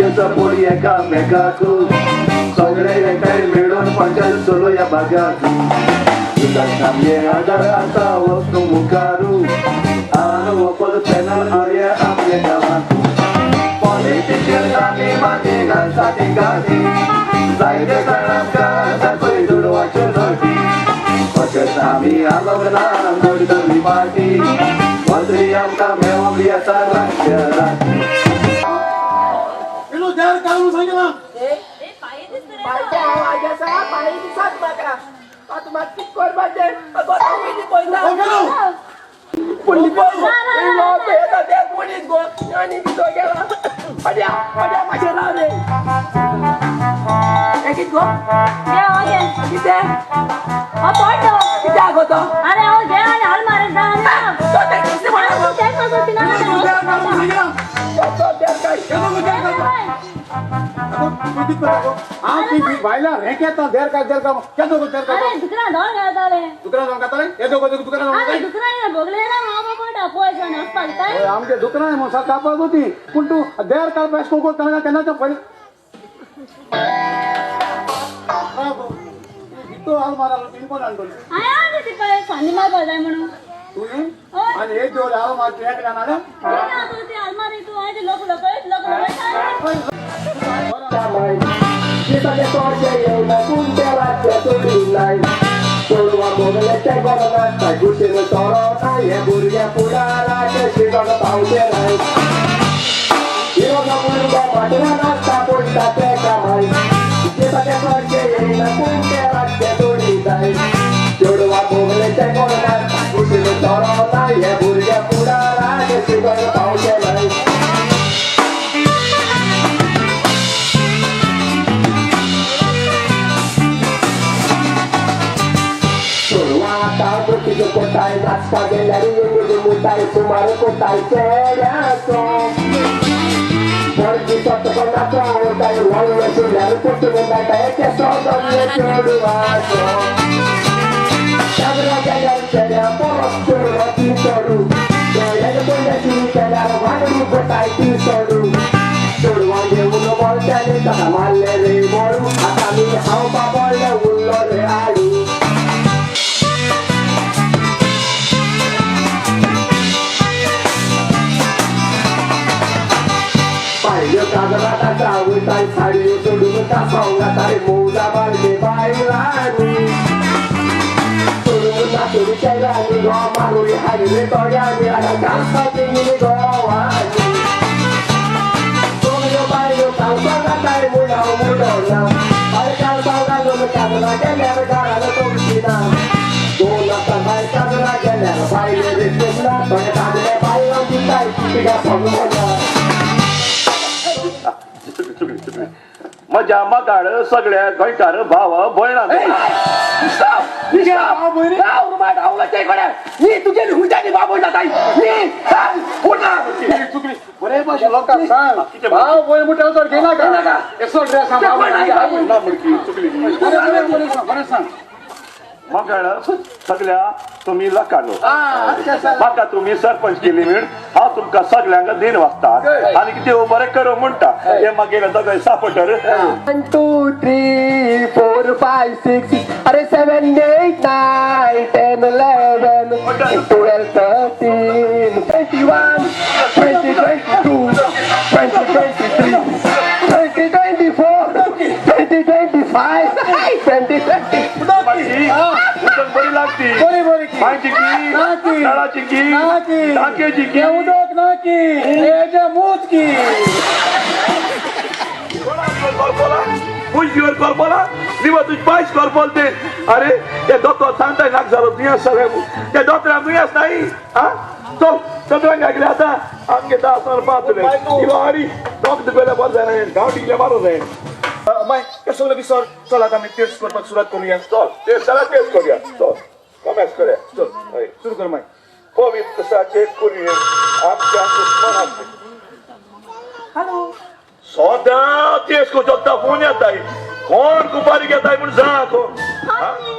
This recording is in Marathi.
दिवस पोळी एका मेघाकू सगळे एकठांय मिळून पंचायत चलो या भागाकू सामने आधार आता वस्तू मुखारू आणि वपल पॅनल आर्या आपल्या गावाकू पॉलिटिशियन आम्ही मागे घालसाठी गाठी जायचे काळात सगळे जुडवाचे नटी पक्षात आम्ही आलोना नोडली पार्टी मंत्री आमका मेवली असा राज्य राठी इलो देर काढून सांगितलं माझ्या आवाजाचा पाणी दिसत बघा आता माझी कोण माझे गोटा मिली पहिला पुंडी इलो बेटा दे पुंडी गो आणि तो गेला अड्या माझे रावे एक गो ये हो ये किती पडतो किती आगोतो अरे हो घे आणि हाल मारत जा ना तो ते किती म्हणा ते कसं तिला इलो देर काढून सांगितलं तो देर काय केलो देर काढून कुठे करतो आप की बायला रेक्यात देर का केलो देर का अरे दुकरा डोळ घालताले दुकान जाऊन काताले हे दोघं दुकान जाऊन अरे दुकरा ने भोगले ना मामा कोटा पोयचं नसतात काय आमचे दुकान आहे मग सात कापत होती पण तू देर काढ पेस कोको त्यांना त्यांना पहिले तो हाल मारायला तीन पण आणतो आया आणि ती काय सांगी मार जाय म्हणून तू आणि हे जोर हाल मार ट्रॅक जाणार ना तू ती अलमारी तू आहे लोक Kita ketorche eu na puntera que tu dinai Solo a mogele te gorona ta gusin torona ye burya purara ke sigana taucherai Iro na murga patna na ta porta te kamai Kita ketorche eu na puntera que tu dinai Solo a mogele te gorona ta gusin torona ye burya purara ke sigana taucherai Tiga kotai naskah gelari yang dimutai sumari kotai seriaso Pergi satu penata dari uang mesular putu mendata eke sodom mesudu aso Sabra jalan seria poros curu roti soru Doya de bunda sini kelar wadu kotai ti soru Suru wanje uno bolcane kata malle re moru Atami hau pabolle ullo re alu Yo kagak tahu tai hari itu dulu tak mau ngatai muda balik bailani. Turun tak turun jalan gua malu hari itu yang ada kasta tinggi gua ni. Turun bayu kau ngatai muda na. Baikal baikal lu kagak keler gara tu kita. Guna sampai kagak keler bayu itu na. Banyak kagak bayu kita tiga semua. मजा मगाळ सगळ्या गोंयकार भाव भयणा बरे बस लोकांक सांग भाव बोय मुठे तर गेला का एकसो ड्रेस बरे सांग मगाळ सगळ्या तुम्ही लकालो म्हाका तुम्ही सरपंच केली म्हण हांव तुमकां सगळ्यांक दिन वाजता आनी कितें बरें करूं म्हणटा हे मागीर सगळे सापटर 1 2 3 4 5 6 अरे 7 8 9 10 11 12 13 21 20 22 20 23 2024 2025 बरी लागती माहिती की नळाची की टाकेची की उदक नाकी हेजे मूत की मुजवीवर करपोला निवा तुझ पायच करपोल ते अरे ते दोतोर सांगताय नाक जालो दुयेंस सगळे ते दोतोरां दुयेंस नाही चल सगळ्यांक आयकले आता आमगे 10 वर पातले निवा हरी डॉक्टर बेला बस जाय गावडीले मारो जाय माय हे सगळं विसर चल आता मी टेस्ट करपाक सुरुवात करूया चल ते सगळं टेस्ट करूया चल कमेंट करूया चल सुरू कर माय कोविड कसा चेक करूया आमच्या दुश्मनाचे हॅलो सदा टेस्ट को जगता फोन येताय कोण कुपारी घेताय म्हणून सांग